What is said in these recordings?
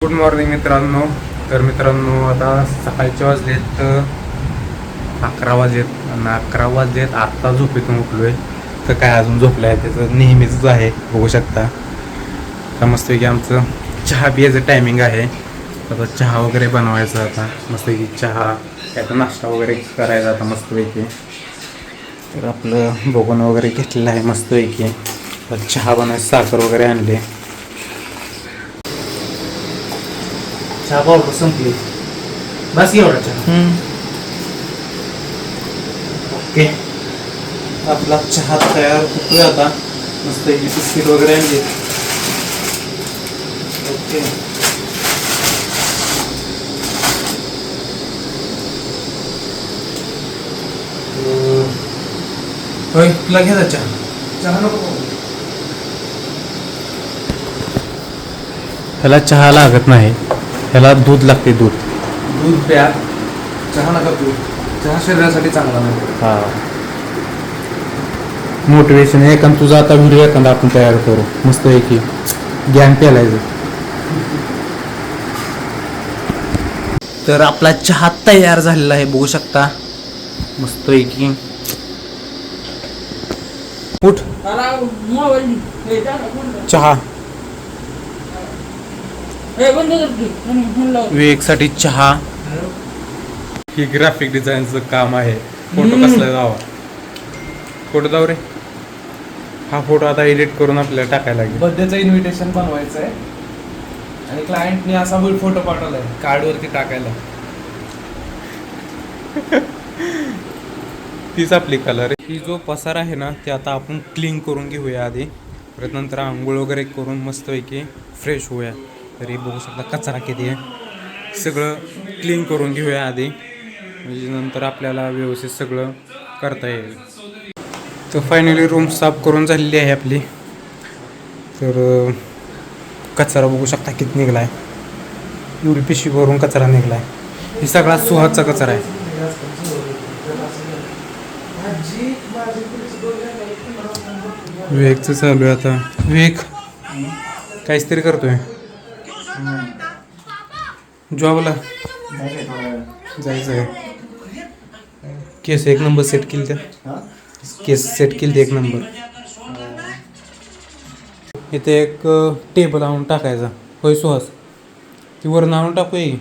Good morning मित्रांनो. तर मित्रांनो, आता सकाळचे वाजलेत 11 वाजलेत आणि 11 वाजलेत आत्ता झोपेतून उठलो आहे. तर काय अजून झोपलं आहे त्याचं नेहमीच आहे, बघू शकता. आता मस्तपैकी आमचं चहा पियाचं टायमिंग आहे. आता चहा वगैरे बनवायचा, आता मस्तपैकी चहा त्याचा नाश्ता वगैरे करायचा आता मस्तपैकी. तर आपलं बघून वगैरे घेतलेलं आहे मस्तपैकी. तर चहा बनवायचं, साखर वगैरे आणले. चहा पावडर संपली, बस एवढा चहा. ओके, आपला चहा तयार होतोय आता. मस्त बिस्किट वगैरे आणले. ओके, होय तुला घ्यायचा चहा? चहा नको, ह्याला चहा लागत नाही, ह्याला दूध लागते. दूध प्या, चहा नका पिऊ. चहा शरीरासाठी चांगला नाही. हां, मोटिवेशन आहे. कारण तुझा आता व्हिडिओ एखादा आपण तयार करू मस्त आहे की ज्ञान प्यालायचं. तर आपला चहा तयार झालेला आहे, बघू शकता मस्त आहे की. उठ, चहा विवेकसाठी चहा. ही ग्राफिक डिझाईनचं काम आहे. फोटो कसला जावा, फोटो जाऊ रे. हा फोटो आता एडिट करून आपल्याला टाकायला लागेल. बर्थडेचं इन्व्हिटेशन बनवायचं आहे आणि क्लायंटने असा फोटो पाठवलाय कार्डवरती टाकायला. तीच आपली कलर. ही जो पसार आहे ना, ते आता आपण क्लीन करून घेऊया आधी. परत नंतर आंघोळ वगैरे करून मस्तपैकी फ्रेश होऊया. तरी बघू शकता कचरा किती आहे. सगळं क्लीन करून घेऊया आधी, म्हणजे नंतर आपल्याला व्यवस्थित सगळं करता येईल. तर फायनली रूम साफ करून झालेली आहे आपली. तर कचरा बघू शकता किती निघला आहे. एवढी पिशवी भरून कचरा निघला आहे. ही सगळा सुहाचा कचरा आहे. विवेकचं चालू आहे आता. विवेक काहीच तरी करतोय. जॉबला जायचं आहे. केस एक नंबर सेट केली, त्या केस सेट केली एक नंबर. इथे एक टेबल आणून टाकायचा. होय सुहास, ती वरून आणून टाकूया.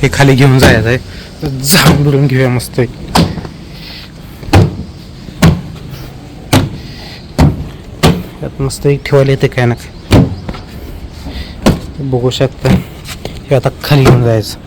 हे खाली घेऊन जायचं आहे. जाऊन बुडून घेऊया मस्त. यात मस्त एक ठेवायला येते काय ना काय, बघू शकता. हे आता खाली घेऊन जायचं.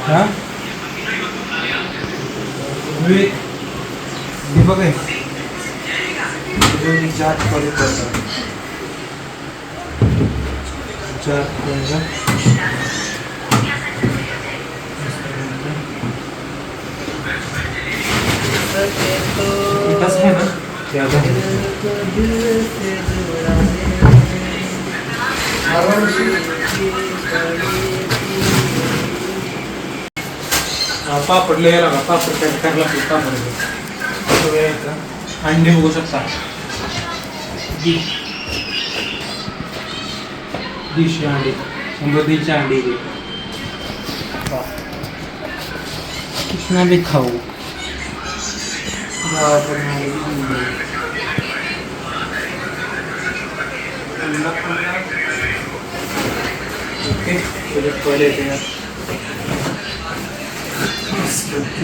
हा विवेक, हे बघ पापड लिहायला का, पापड काय टाकला पापड. अंडी बघू शकता. दीडशे अंडी, 100 अंडी. कितना भी खाऊ.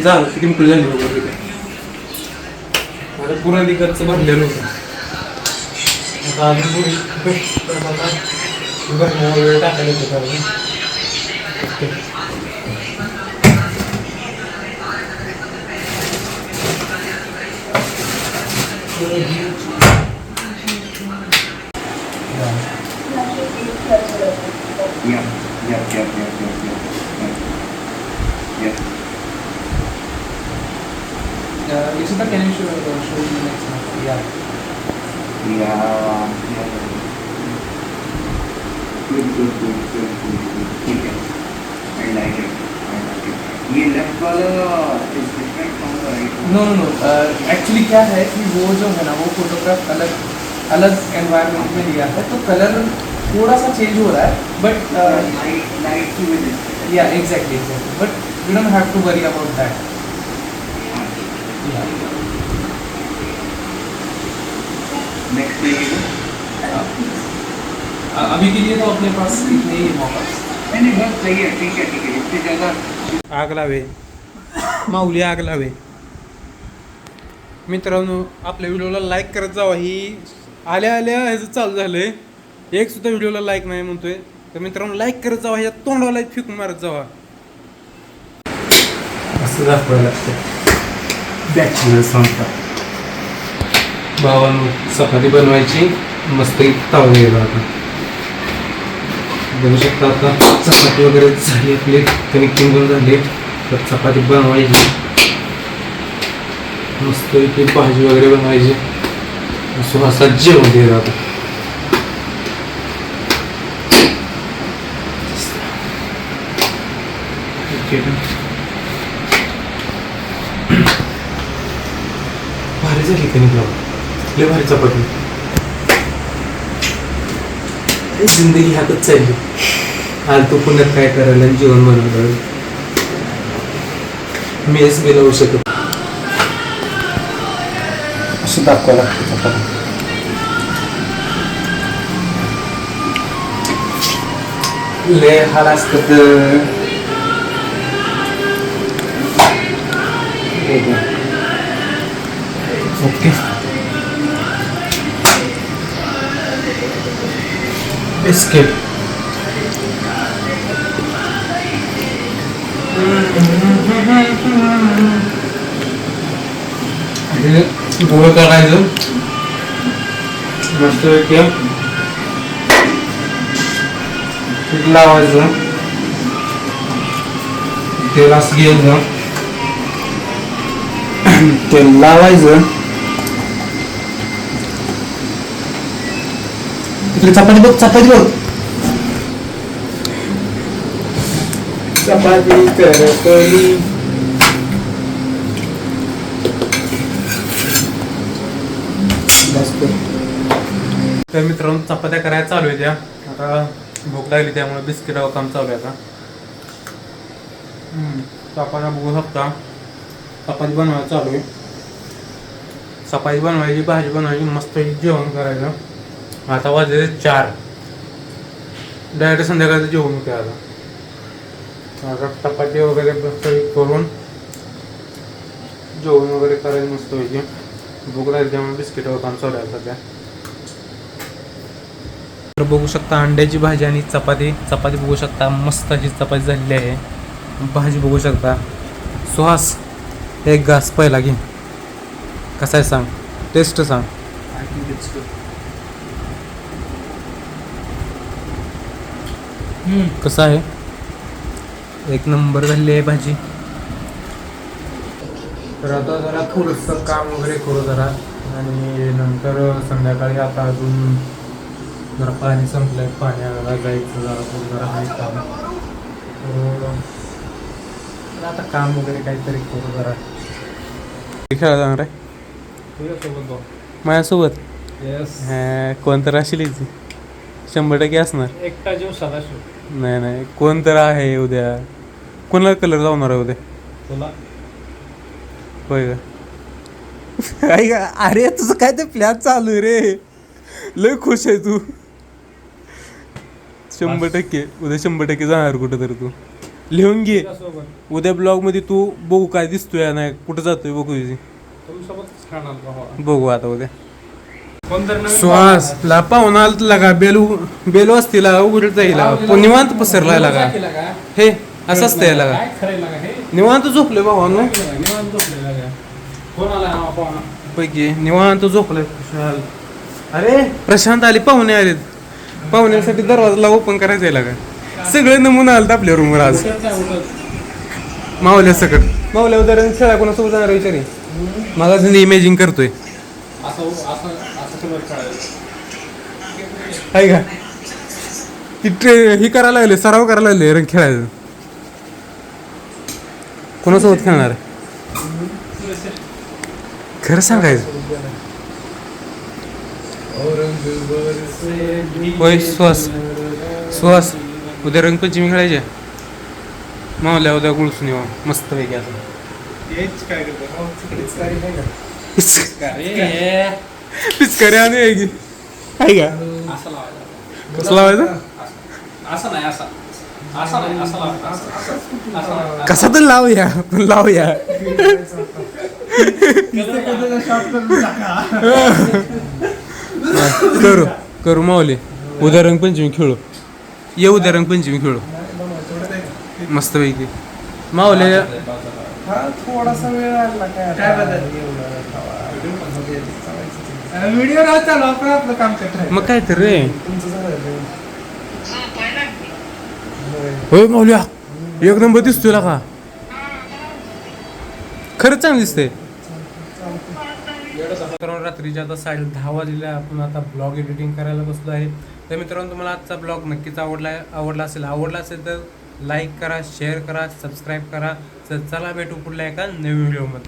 झालं किती मुकली झाली बघा. तिथे आता पुन्हा तिकडचं भरलेलं होतं. आता अजून वेळ टाकायला होतं. Yashita, can you show me next one? Yeah. ठीक है, I like it. ये लेफ्ट वाला is different from the right one. No. Actually क्या है कि वो जो है ना वो फोटोग्राफ अलग एनवायरनमेंट में लिया है तो कलर थोड़ा सा चेंज हो रहा है बट Light की वजह से. या exactly but we don't have to worry about that. Next देखिए. अभी के लिए तो अपने पास इतने ही मौका. नहीं बस सही है, ठीक है. इससे ज़्यादा आग लावे माऊली आग लावे. मित्रांनो आपल्या व्हिडिओला लाईक करत जावा. ही आल्या ह्याचं चालू झालंय एक सुद्धा व्हिडिओला लाईक नाही म्हणतोय. तर मित्रांनो लाईक करत जावा. ह्या तोंडाला फेकून मारत जावा. असं दाखवायला लागतं बॅचलर संस्था. भावानं चपाती बनवायची मस्त तवा घ्यायला आता बघू शकता. आता चपाती वगैरे झाली आपली कनेक्टिंग पण झाली तर चपाती बनवायची मस्त इथे भाजी वगैरे बनवायची. सुहासात जेवण द्यायला आता. भारी झाली कणिक लावून लय भारी चपाती. जिंदगी हातच चालली. आलतो पुण्यात काय करायला आणि जेवण बनवलं मेस बी लावू शकत. असं दाखवायला लागतं चपाती. लय हाल असतात. ओके बिस्किट गोळ करायचं मस्त पीठ लावायचं तेल असं घ्यायचं तेल लावायचं इकडे चपाती बघ चपाती करपली. तर मित्रांनो चपात्या करायला चालू आहे त्या. आता भूक लागली त्यामुळे बिस्किटावर काम चालू आहे आता. चपात्या बघू शकता. चपाती बनवायला चालू आहे. चपाती बनवायची भाजी बनवायची मस्त जेवण करायचं. आता वाजले 4 डायरेक्ट संध्याकाळचं जेवण होते आता. आता चपाती वगैरे मस्त करून जेवण वगैरे करायचं मस्त व्हायची. भूक लागली त्यामुळे बिस्किटावर काम चालू आहे सध्या. तर बघू शकता अंड्याची भाजी आणि चपाती बघू शकता मस्त अशी चपाती झालेली आहे. भाजी बघू शकता. सुहास एक घास पहिला घे कसा आहे सांग. टेस्ट सांग. कसं आहे. एक नंबर झाली आहे भाजी. तर आता जरा थोडंसं काम वगैरे करू जरा आणि नंतर संध्याकाळी आता अजून जरा पाणी संपलंय पाण्याला जायचं जरा आहे काम. तर आता काम वगैरे काहीतरी करू जरा. खेळा जाणार आहे माझ्यासोबत. कोणतं राशील 100% असणार. एकटा जीव सदाशिव. नाही कोण तर आहे उद्या. कोणाला कलर लावणार आहे उद्या. तुला होय का. अरे तुझं काय ते प्लॅन चालू आहे रे. लय खुश आहे तू. 100% उद्या 100% जाणार कुठं तरी. तू लिहून घे उद्या ब्लॉग मध्ये. तू बघू काय दिसतोय नाही कुठं जातोय बघू. बघू आता उद्या. सुहासला पाहुणा लागा बेलू असतील उघडत जाईल. निवांत पसरलाय लागा. हे असं असतंय लागा. निवांत झोपले भावानो पैकी निवांत झोपले. अरे प्रशांत आले पाहुणे आलेत. पाहुण्यासाठी दरवाजाला ओपन करायचं लागा. सगळे नमुना आलत आपल्या रूमवर आज. मावल्या सकट मावल्या उदाहरण खेळा कोणासोबत जाणार विचारी माझा इमेजिंग करतोय आहे का ती ही करायला लागले सराव करायला लागले रंग खेळायचं. कोणासोबत खेळणार खरं सांगायचं. होय सुहास उद्या रंगपंचमी खेळायच्या मावल्या उद्या गुळसून येऊ मस्त पैकी आता. पिचकारी आणि आहे की आहे का कसं लावायचं कसा तर लावूया पण लावूया. करू करू माऊली उद्या रंगपंचमी खेळू ये उद्या रंगपंचमी खेळू मस्त पैकी माऊली. थोडासा वेळ लागला व्हिडिओ राहत चालू आपण आपलं काम करत मग काय तर रे तुमचं झालं होय माऊल्या एक नंबर दिसतोय का खरंच चांगलं दिसतंय. मित्रांनो रात्रीच्या आता 10:30 वाजलेल्या आपण आता ब्लॉग एडिटिंग करायला बसलो आहे. तर मित्रांनो तुम्हाला आजचा ब्लॉग नक्कीच आवडला असेल तर लाईक करा शेअर करा सबस्क्राईब करा. तर चला भेटू पुढल्या एका नवीन व्हिडिओमध्ये.